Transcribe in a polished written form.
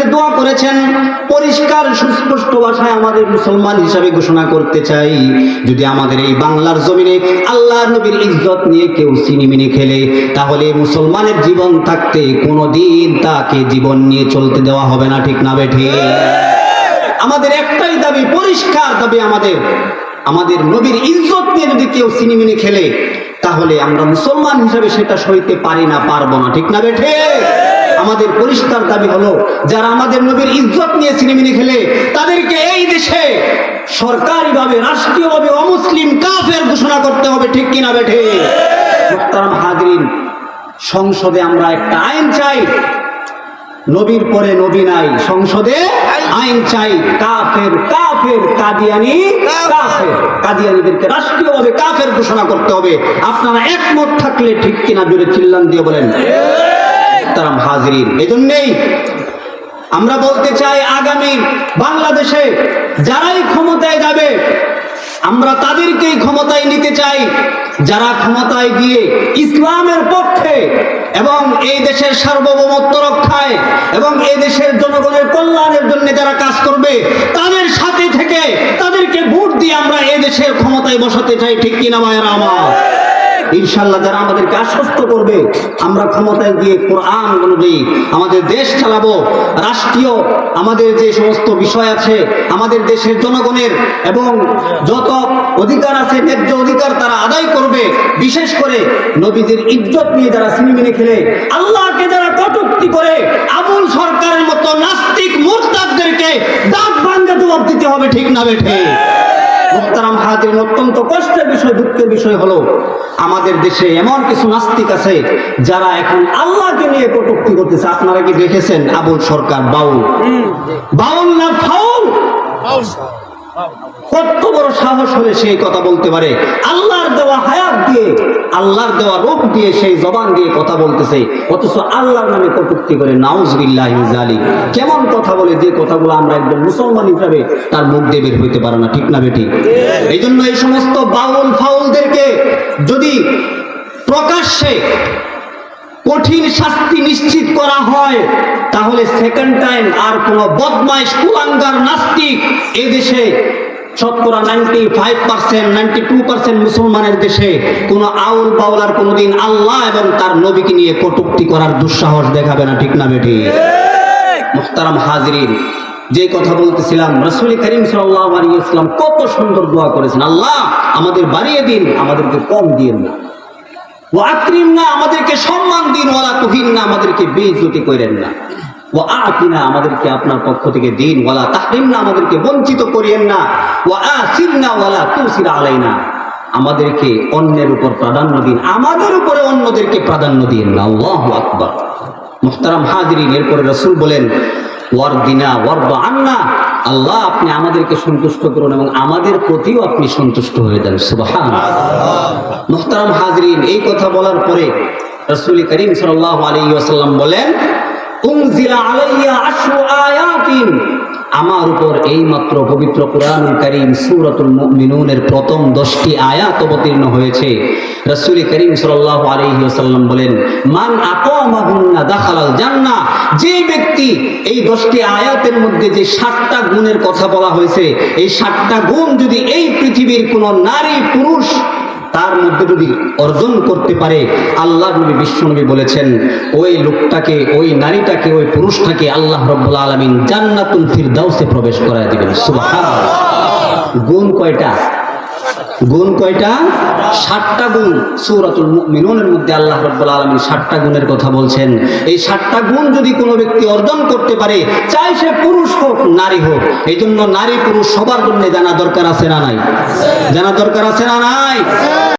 কাছে দোয়া করেছেন। পরিষ্কার সুস্পষ্ট ভাষায় আমাদের মুসলমান হিসাবে ঘোষণা করতে চাই, যদি আমাদের এই বাংলার জমিনে আল্লাহর নবীর ইজ্জত নিয়ে কেউ সিনিমিনি খেলে, তাহলে মুসলমানের জীবন থাকতে কোনোদিন তাকে জীবন নিয়ে চলতে দেওয়া হবে না। ঠিক না বেঠি? আমাদের একটাই দাবি, পরিষ্কার দাবি, আমাদের নবীর ইজ্জত নিয়ে যদি কেউ সিনিমিনি খেলে, তাহলে আমরা মুসলমান হিসাবে সেটা সইতে পারি না, পারবো না। ঠিক না বেঠে? আমাদের পরিষ্কার দাবি হলো, যারা আমাদের নবীর ইজ্জত নিয়ে সিনেমিনি খেলে, তাদেরকে এই দেশে সরকারিভাবে, রাষ্ট্রীয়ভাবে অমুসলিম কাফের ঘোষণা করতে হবে। ঠিক কিনা বেঠে? মুহতারাম হাজরিন, সংসদে আমরা একটা আইন চাই, নবীর পরে নবী নাই, সংসদে আইন চাই, কাফের কাফের কাদিয়ানি কাফের, কাদিয়ানিদেরকে রাষ্ট্রীয়ভাবে কাফের ঘোষণা করতে হবে। আপনারা একমত থাকলে ঠিক কিনা জোরে চিল্লান দিয়ে বলেন। মুহতারাম হাজরিন, এজন্যই আমরা বলতে চাই, আগামী বাংলাদেশে যারাই ক্ষমতায় যাবে, আমরা তাদেরকেই ক্ষমতায় নিতে চাই যারা ক্ষমতায় গিয়ে ইসলামের পক্ষে এবং এই দেশের সার্বভৌমত্ব রক্ষায় এবং এই দেশের জনগণের কল্যাণের জন্য যারা কাজ করবে, তাদের সাথে থেকে তাদেরকে ভোট দিয়ে আমরা এই দেশের ক্ষমতায় বসাতে চাই। ঠিক কিনা ভাইয়েরা আমার? ইনশাআল্লাহ যারা আমাদেরকে আশ্বস্ত করবে, আমরা ক্ষমতায় গিয়ে কোরআন অনুযায়ী আমাদের দেশ চালাবো, রাষ্ট্রীয় আমাদের যে সমস্ত বিষয় আছে আমাদের দেশের জনগণের এবং যত অধিকার আছে, ন্যায্য অধিকার তারা আদায় করবে। বিশেষ করে নবীদের ইজ্জত নিয়ে যারা সিনেমিনে খেলে, আল্লাহকে যারা কটূক্তি করে, আবুল সরকারের মতো নাস্তিক মুরতাদদেরকে দাঁত ভাঙা জবাব দিতে হবে। ঠিক না বেঠে? মুহতারাম হাজরিন, অত্যন্ত কষ্টের বিষয়, দুঃখের বিষয় হলো, আমাদের দেশে এমন কিছু নাস্তিক আছে যারা এখন আল্লাহকে নিয়ে কটূক্তি করতেছে। আপনারা কি দেখেছেন? আবুল সরকার বাউল, বাউল না ফাউল? কত বড় সাহস হলে সেই কথা বলতে পারে? আল্লাহর দেওয়া হায়াত দিয়ে, আল্লাহর দেওয়া রূপ দিয়ে, সেই জবান দিয়ে কথা বলতেছে, অথচ আল্লাহর নামে কটূক্তি করে। নাউজুবিল্লাহি মিন যালিক। কেমন কথা বলে, যে কথাগুলো আমরা একজন মুসলমান হিসাবে তার মুখ দিয়ে বের হইতে পারে না। ঠিক না বেটি? এই জন্য এই সমস্ত বাউল ফাউলদেরকে যদি প্রকাশ্যে কঠিন শাস্তি নিশ্চিত করা হয়, তাহলে সেকেন্ড টাইম আর কোন বদমাইশ কুলাঙ্গার নাস্তিক এই দেশে শতকরা 95%, 92% মুসলমানের দেশে কোন আউল বাউল আর কোনদিন আল্লাহ এবং তার নবীকে নিয়ে কটূক্তি করার দুঃসাহস দেখাবে না। ঠিক না বেটি? মুহতারাম হাজরিন, যে কথা বলতেছিলাম, রাসূল করিম সাল্লাল্লাহু আলাইহি ওয়াসাল্লাম কত সুন্দর দোয়া করেছেন, আল্লাহ আমাদের বাড়িয়ে দিন, আমাদেরকে কম দিয়েন না। ওয়া আকরিমনা, আমাদেরকে সম্মান দিন। ওয়ালা তুহিননা, আমাদেরকে বেইজ্জতি করেন না। ওয়া আতিনা, আমাদেরকে আপনার পক্ষ থেকে দিন। ওয়ালা তাহরিমনা, আমাদেরকে বঞ্চিত করিয়েন না। ওয়া আসিরনা ওয়ালা তুসির আলাইনা, আমাদেরকে অন্যের উপর প্রাধান্য দিন, আমাদের উপরে অন্যদেরকে প্রাধান্য দিন না। আল্লাহু আকবার। মুহতারাম হাজরিন, এরপরে রাসূল বলেন, ওয়ারদিনা ওয়ারদা আন্না, আল্লাহ আপনি আমাদেরকে সন্তুষ্ট করুন এবং আমাদের প্রতিও আপনি সন্তুষ্ট হয়ে যান। সুবহানাল্লাহ। মুহতারাম হাজরিন, এই কথা বলার পরে রাসূল করিম সাল্লাল্লাহু আলাইহি ওয়াসাল্লাম বলেন, উনজিলা আলাইয়া আশরু আয়াতিন, আমার উপর এই মাত্র পবিত্র কুরআনুল কারীম সূরাতুল মুমিনুনের প্রথম 10টি আয়াত অবতীর্ণ হয়েছে। রাসূল করিম সাল্লাল্লাহু আলাইহি ওয়াসাল্লাম বলেন, মান আকামাহুন্না দাখালাল জান্নাহ, যে ব্যক্তি এই 10টি আয়াতের মধ্যে যে 7টা গুণের কথা বলা হয়েছে, এই 7টা গুণ যদি এই পৃথিবীর কোন নারী পুরুষ তার মধ্যে যদি অর্জন করতে পারে, আল্লাহর নবী বিশ্বনবী বলেছেন, ওই লোকটাকে, ওই নারীটাকে, ওই পুরুষটাকে আল্লাহ রাব্বুল আলামিন জান্নাতুল ফিরদাউসে প্রবেশ করায় দিবেন। সুবহানাল্লাহ। গুণ কয়টা? গুণ কয়টা? 7টা গুণ। সূরাতুল মুমিনুনের মধ্যে আল্লাহ রাব্বুল আলামিন 7টা গুণের কথা বলছেন। এই 7টা গুণ যদি কোনো ব্যক্তি অর্জন করতে পারে, চাই সে পুরুষ হোক নারী হোক, এই জন্য নারী পুরুষ সবার জন্য জানা দরকার আছে না নাই? জানা দরকার আছে না নাই?